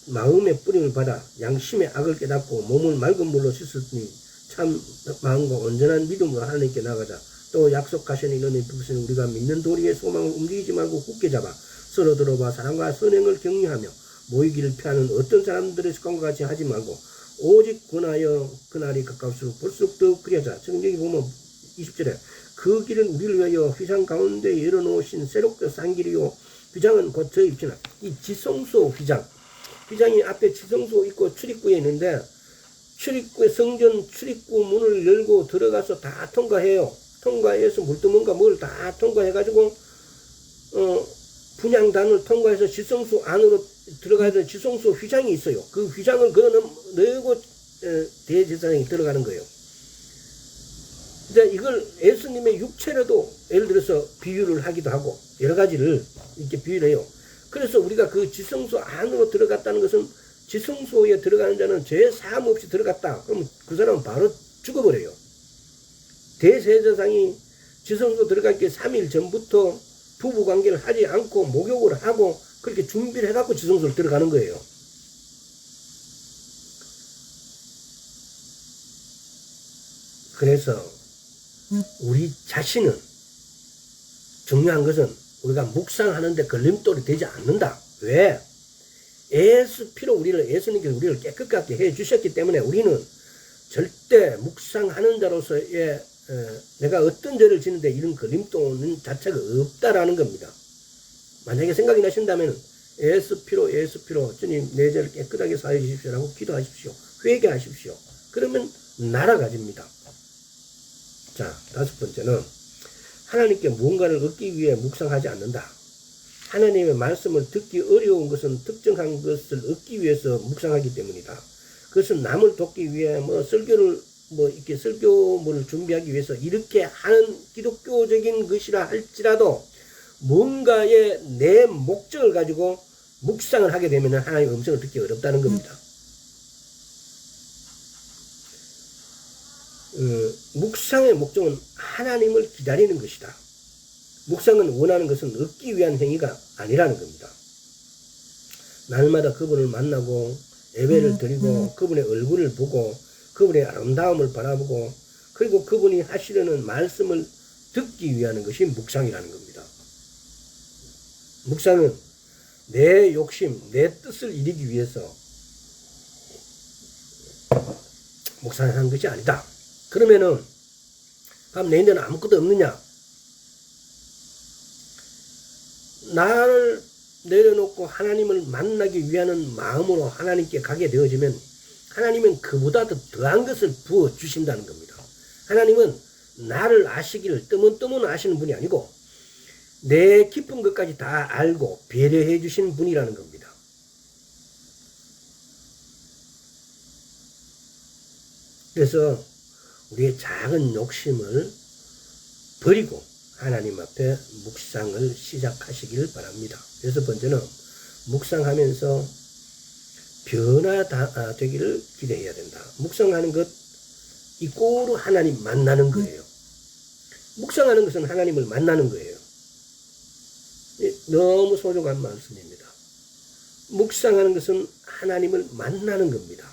마음의 뿌림을 받아 양심의 악을 깨닫고 몸을 맑은 물로 씻었으니 참 마음과 온전한 믿음으로 하나님께 나가자. 또 약속하신 이런 부신 우리가 믿는 도리의 소망을 움직이지 말고 굳게 잡아 서로 들어봐 사랑과 선행을 격려하며 모이기를 피하는 어떤 사람들의 습관과 같이 하지 말고 오직 권하여 그날이 가까울수록 볼수록 더욱 그리하자. 지금 여기 보면 20절에 그 길은 우리를 위하여 휘장 가운데 열어놓으신 새롭게 산 길이요 휘장은 곧 저 입지나 이 지성소 휘장이 앞에 지성소 있고 출입구에 있는데 출입구에 성전 출입구 문을 열고 들어가서 다 통과해요. 통과해서 물두멍과 뭘 다 통과해가지고 분향단을 통과해서 지성소 안으로 들어가야 되는 지성소 휘장이 있어요. 그 휘장을 넣고 대제사장이 들어가는 거예요. 근데 이걸 예수님의 육체로도 예를 들어서 비유를 하기도 하고 여러 가지를 이렇게 비유를 해요. 그래서 우리가 그 지성소 안으로 들어갔다는 것은 지성소에 들어가는 자는 죄 사함 없이 들어갔다. 그러면 그 사람은 바로 죽어버려요. 대제사장이 지성소 들어가기 3일 전부터 부부관계를 하지 않고 목욕을 하고 그렇게 준비를 해갖고 지성소를 들어가는 거예요. 그래서 우리 자신은 중요한 것은 우리가 묵상하는데 걸림돌이 되지 않는다. 왜? 예수 피로 예수님께서 우리를 깨끗하게 해 주셨기 때문에 우리는 절대 묵상하는 자로서의 내가 어떤 죄를 지는데 이런 걸림돌은 자체가 없다라는 겁니다. 만약에 생각이 나신다면 예수 피로 주님 내 죄를 깨끗하게 사해 주십시오라고 기도하십시오. 회개하십시오. 그러면 날아가집니다. 자, 5번째는 하나님께 무언가를 얻기 위해 묵상하지 않는다. 하나님의 말씀을 듣기 어려운 것은 특정한 것을 얻기 위해서 묵상하기 때문이다. 그것은 남을 돕기 위해 이렇게 설교물을 준비하기 위해서 이렇게 하는 기독교적인 것이라 할지라도 뭔가의 내 목적을 가지고 묵상을 하게 되면 하나님의 음성을 듣기 어렵다는 겁니다. 묵상의 목적은 하나님을 기다리는 것이다. 묵상은 원하는 것은 얻기 위한 행위가 아니라는 겁니다. 날마다 그분을 만나고 예배를 드리고 그분의 얼굴을 보고 그분의 아름다움을 바라보고 그리고 그분이 하시려는 말씀을 듣기 위한 것이 묵상이라는 겁니다. 묵상은 내 욕심, 내 뜻을 이루기 위해서 묵상하는 것이 아니다. 그러면은 그럼 내인데는 아무것도 없느냐? 나를 내려놓고 하나님을 만나기 위한 마음으로 하나님께 가게 되어지면 하나님은 그보다 더한 것을 부어주신다는 겁니다. 하나님은 나를 아시기를 뜨문뜨문 아시는 분이 아니고 내 깊은 것까지 다 알고 배려해 주신 분이라는 겁니다. 그래서 우리의 작은 욕심을 버리고 하나님 앞에 묵상을 시작하시길 바랍니다. 6번째는 묵상하면서 변화되기를 기대해야 된다. 묵상하는 것 이꼬로 하나님 만나는 거예요. 묵상하는 것은 하나님을 만나는 거예요. 너무 소중한 말씀입니다. 묵상하는 것은 하나님을 만나는 겁니다.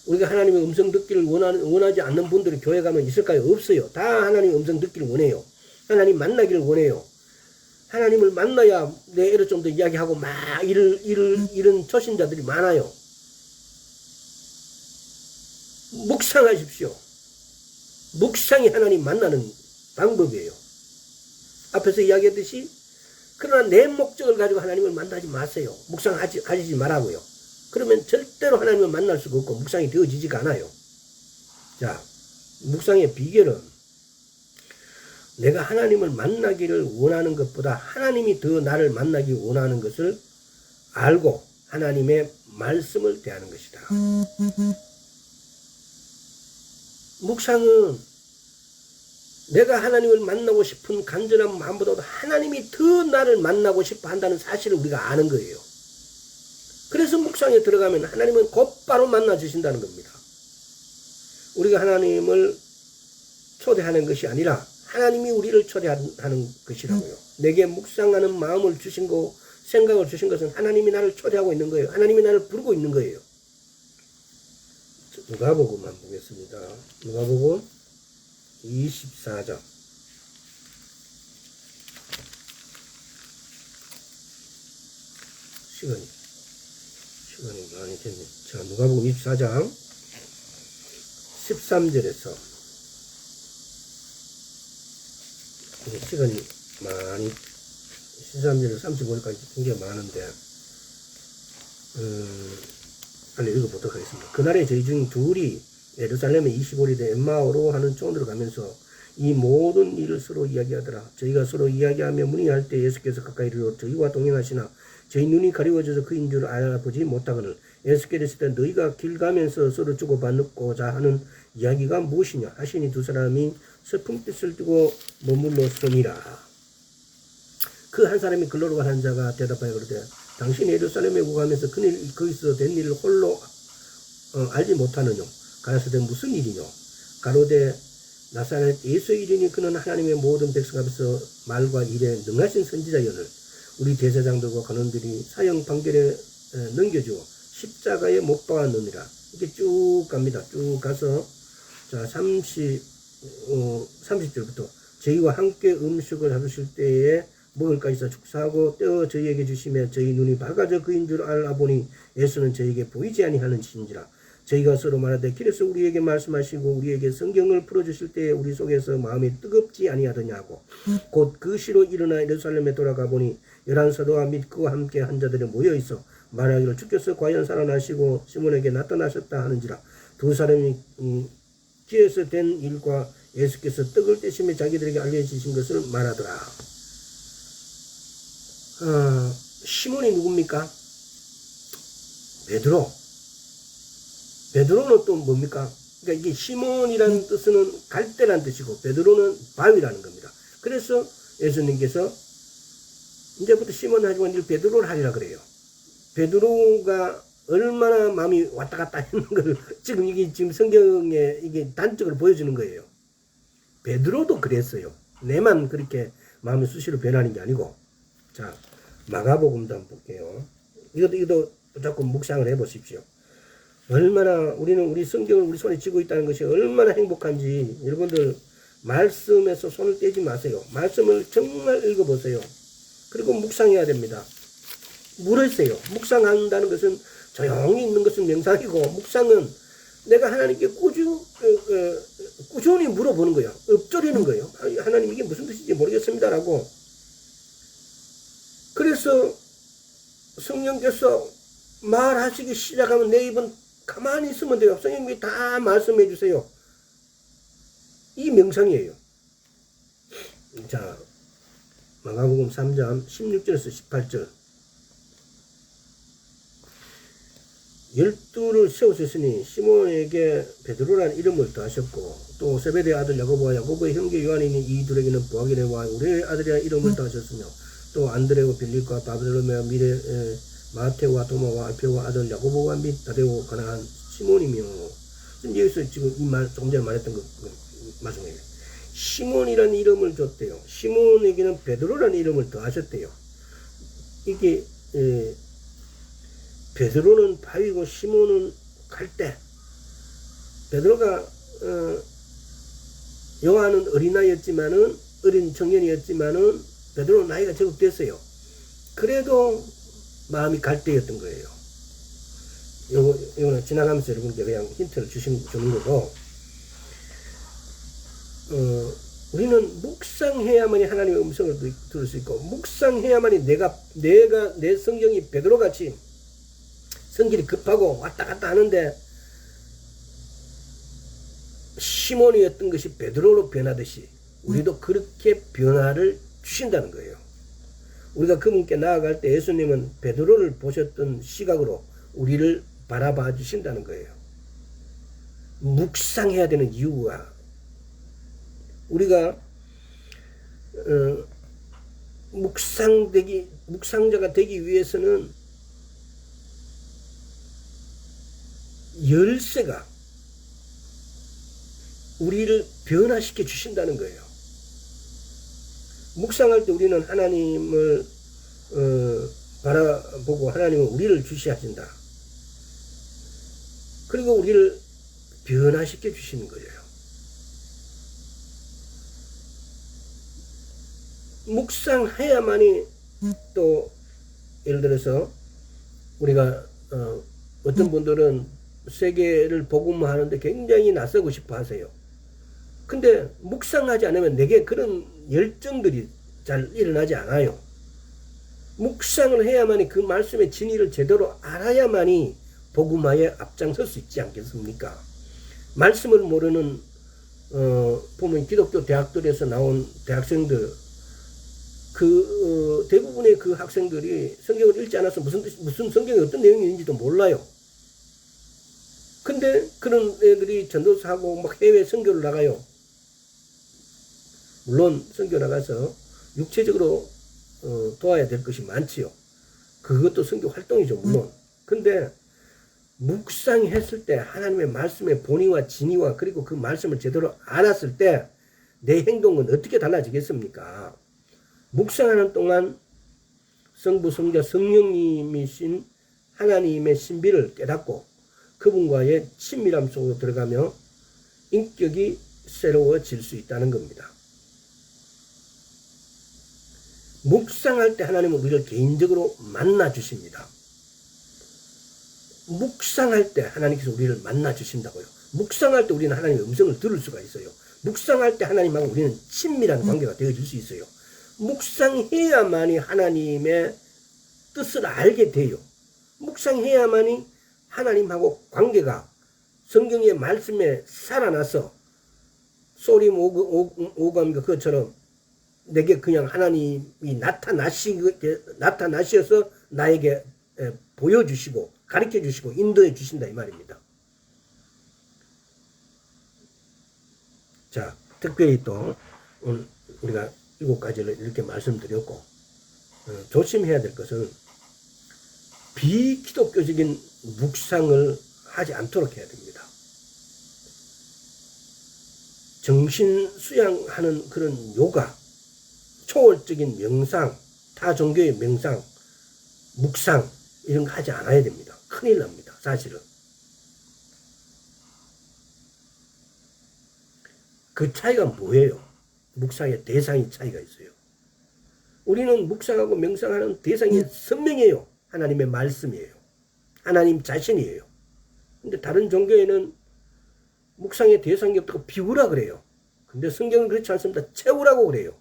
우리가 하나님의 음성 듣기를 원하지 않는 분들이 교회 가면 있을까요? 없어요. 다 하나님의 음성 듣기를 원해요. 하나님 만나기를 원해요. 하나님을 만나야 내 애를 좀 더 이야기하고 막 이런 초신자들이 많아요. 묵상하십시오. 묵상이 하나님 만나는 방법이에요. 앞에서 이야기했듯이 그러나 내 목적을 가지고 하나님을 만나지 마세요. 묵상하지 말라고요. 그러면 절대로 하나님을 만날 수가 없고 묵상이 되어지지가 않아요. 자, 묵상의 비결은 내가 하나님을 만나기를 원하는 것보다 하나님이 더 나를 만나기 원하는 것을 알고 하나님의 말씀을 대하는 것이다. 묵상은 내가 하나님을 만나고 싶은 간절한 마음보다도 하나님이 더 나를 만나고 싶어 한다는 사실을 우리가 아는 거예요. 그래서 묵상에 들어가면 하나님은 곧바로 만나 주신다는 겁니다. 우리가 하나님을 초대하는 것이 아니라 하나님이 우리를 초대하는 것이라고요. 내게 묵상하는 마음을 주신 거, 생각을 주신 것은 하나님이 나를 초대하고 있는 거예요. 하나님이 나를 부르고 있는 거예요. 누가복음만 보겠습니다. 누가복음 24장 시간이 많이 됐네. 자, 누가복음 24장 13절에서 시간이 많이 13절에서 35절까지 굉장히 많은데 빨리 읽어보도록 하겠습니다. 그날에 저희 중 둘이 예루살렘에 25리 돼 엠마오로 하는 촌으로 가면서 이 모든 일을 서로 이야기하더라. 저희가 서로 이야기하며 문의할 때 예수께서 가까이 이르러 저희와 동행하시나 저희 눈이 가리워져서 그인 줄 알아보지 못하거늘 예수께서 있을 때 너희가 길 가면서 서로 주고받고자 하는 이야기가 무엇이냐 하시니 두 사람이 슬픈 뜻을 띠고 머물렀으니라. 그 한 사람이 글로로 간 자가 대답하여 그러되 당신이 예루살렘에 오고 가면서 그늘 거기서 된 일을 홀로 알지 못하느뇨. 가라사대 무슨 일이뇨. 가로되 나사렛 예수의 일이니 그는 하나님의 모든 백성 앞에서 말과 일에 능하신 선지자여늘 우리 대제사장들과 관원들이 사형 판결에 넘겨주어 십자가에 못 박았느니라. 이렇게 쭉 갑니다. 쭉 가서 자 30절부터 저희와 함께 음식을 하실 때에 먹을 것이서 축사하고 떼어 저희에게 주시며 저희 눈이 밝아져 그인 줄 알아보니 예수는 저희에게 보이지 아니하는 신지라. 저희가 서로 말하되 길에서 우리에게 말씀하시고 우리에게 성경을 풀어주실 때에 우리 속에서 마음이 뜨겁지 아니하더냐고. 곧 그 시로 일어나 예루살렘에 돌아가 보니 11사도와 및 그와 함께 한 자들이 모여있어 말하기를 주께서 과연 살아나시고 시몬에게 나타나셨다 하는지라. 두 사람이 길에서 된 일과 예수께서 떡을 떼시며 자기들에게 알려주신 것을 말하더라. 시몬이 누굽니까? 베드로. 베드로는 또 뭡니까? 그러니까 이게 시몬이라는 뜻은 갈대라는 뜻이고 베드로는 바위라는 겁니다. 그래서 예수님께서 이제부터 시몬 하지만 이제 베드로를 하리라 그래요. 베드로가 얼마나 마음이 왔다 갔다 했는 걸 지금 이게 지금 성경에 이게 단적으로 보여주는 거예요. 베드로도 그랬어요. 내만 그렇게 마음이 수시로 변하는 게 아니고. 자, 마가복음도 한번 볼게요. 이것도 자꾸 묵상을 해 보십시오. 얼마나 우리는 우리 성경을 우리 손에 쥐고 있다는 것이 얼마나 행복한지 여러분들 말씀에서 손을 떼지 마세요. 말씀을 정말 읽어보세요. 그리고 묵상해야 됩니다. 물으세요. 묵상한다는 것은 조용히 있는 것은 명상이고 묵상은 내가 하나님께 꾸준히 물어보는 거예요. 읊조리는 거예요. 하나님 이게 무슨 뜻인지 모르겠습니다라고. 그래서 성령께서 말하시기 시작하면 내 입은 가만히 있으면 돼요. 성령님이 다 말씀해 주세요. 이 명상이에요. 자, 마가복음 3장 16절에서 18절. 12를 세우셨으니 시몬에게 베드로라는 이름을 더하셨고 또 세베대의 아들 야고보와 야고보의 형제 요한이니 이 둘에게는 보아기네와 우리의 아들이라 이름을 더하셨으며 또 안드레와 빌립과 바르톨로메와 미레 마테오와 도마와 알페오와 아들 야고보와 및 다데오 가나안 시몬이며. 여기서 지금 이 말 조금 전에 말했던 그 말씀이에요. 시몬이라는 이름을 줬대요. 시몬에게는 베드로라는 이름을 더하셨대요. 이게 베드로는 바위고 시몬은 갈대. 베드로가 요한은 어린아이였지만은 어린 청년이었지만은 베드로는 나이가 제법 됐어요. 그래도 마음이 갈대였던 거예요. 요거는 지나가면서 여러분께 그냥 힌트를 주는 거고, 우리는 묵상해야만이 하나님의 음성을 들을 수 있고, 묵상해야만이 내 성경이 베드로같이 성질이 급하고 왔다 갔다 하는데, 시몬이었던 것이 베드로로 변하듯이, 우리도 그렇게 변화를 주신다는 거예요. 우리가 그분께 나아갈 때 예수님은 베드로를 보셨던 시각으로 우리를 바라봐 주신다는 거예요. 묵상해야 되는 이유가 우리가 묵상자가 되기 위해서는 열쇠가 우리를 변화시켜 주신다는 거예요. 묵상할 때 우리는 하나님을 바라보고 하나님은 우리를 주시하신다. 그리고 우리를 변화시켜 주시는 거예요. 묵상해야만이 또 예를 들어서 우리가 어떤 분들은 세계를 복음화하는데 굉장히 나서고 싶어 하세요. 근데 묵상하지 않으면 내게 그런 열정들이 잘 일어나지 않아요. 묵상을 해야만이 그 말씀의 진리를 제대로 알아야만이 복음화에 앞장설 수 있지 않겠습니까? 말씀을 모르는 보면 기독교 대학들에서 나온 대학생들 대부분의 그 학생들이 성경을 읽지 않아서 무슨 성경에 어떤 내용이 있는지도 몰라요. 근데 그런 애들이 전도사하고 막 해외 선교를 나가요. 물론 선교 나가서 육체적으로 도와야 될 것이 많지요. 그것도 선교 활동이죠, 물론. 근데 묵상했을 때 하나님의 말씀의 본의와 진의와 그리고 그 말씀을 제대로 알았을 때 내 행동은 어떻게 달라지겠습니까? 묵상하는 동안 성부, 성자, 성령님이신 하나님의 신비를 깨닫고 그분과의 친밀함 속으로 들어가며 인격이 새로워질 수 있다는 겁니다. 묵상할 때 하나님은 우리를 개인적으로 만나 주십니다. 묵상할 때 하나님께서 우리를 만나 주신다고요. 묵상할 때 우리는 하나님의 음성을 들을 수가 있어요. 묵상할 때 하나님하고 우리는 친밀한 관계가 되어질 수 있어요. 묵상해야만이 하나님의 뜻을 알게 돼요. 묵상해야만이 하나님하고 관계가 성경의 말씀에 살아나서 소림 오감과 그것처럼 내게 그냥 하나님이 나타나셔서 나에게 보여주시고 가르쳐 주시고 인도해 주신다 이 말입니다. 자, 특별히 또 오늘 우리가 7가지를 이렇게 말씀드렸고 조심해야 될 것은 비기독교적인 묵상을 하지 않도록 해야 됩니다. 정신 수양하는 그런 요가, 초월적인 명상, 타 종교의 명상, 묵상 이런 거 하지 않아야 됩니다. 큰일 납니다. 사실은. 그 차이가 뭐예요? 묵상의 대상이 차이가 있어요. 우리는 묵상하고 명상하는 대상이 선명해요. 하나님의 말씀이에요. 하나님 자신이에요. 근데 다른 종교에는 묵상의 대상이 없다고 비우라 그래요. 근데 성경은 그렇지 않습니다. 채우라고 그래요.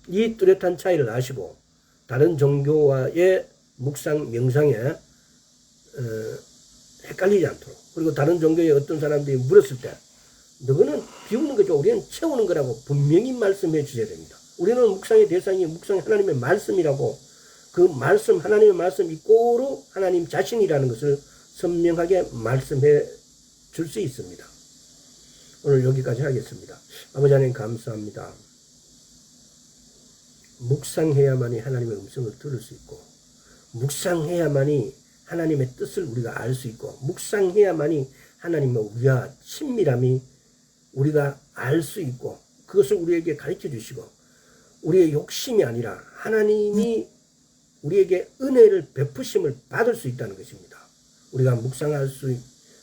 이 뚜렷한 차이를 아시고 다른 종교와의 묵상, 명상에 헷갈리지 않도록 그리고 다른 종교의 어떤 사람들이 물었을 때 너는 비우는 거죠. 우리는 채우는 거라고 분명히 말씀해 주셔야 됩니다. 우리는 묵상의 대상이 묵상이 하나님의 말씀이라고 그 말씀, 하나님의 말씀 이꼬로 하나님 자신이라는 것을 선명하게 말씀해 줄 수 있습니다. 오늘 여기까지 하겠습니다. 아버지 하나님 감사합니다. 묵상해야만이 하나님의 음성을 들을 수 있고 묵상해야만이 하나님의 뜻을 우리가 알 수 있고 묵상해야만이 하나님과 우리와 친밀함이 우리가 알 수 있고 그것을 우리에게 가르쳐 주시고 우리의 욕심이 아니라 하나님이 우리에게 은혜를 베푸심을 받을 수 있다는 것입니다. 우리가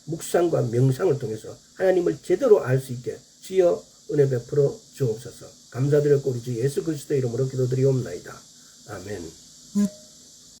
묵상과 명상을 통해서 하나님을 제대로 알 수 있게 주여 은혜 베풀어 주옵소서. 감사드렸고 우리 주 예수 그리스도의 이름으로 기도드리옵나이다. 아멘.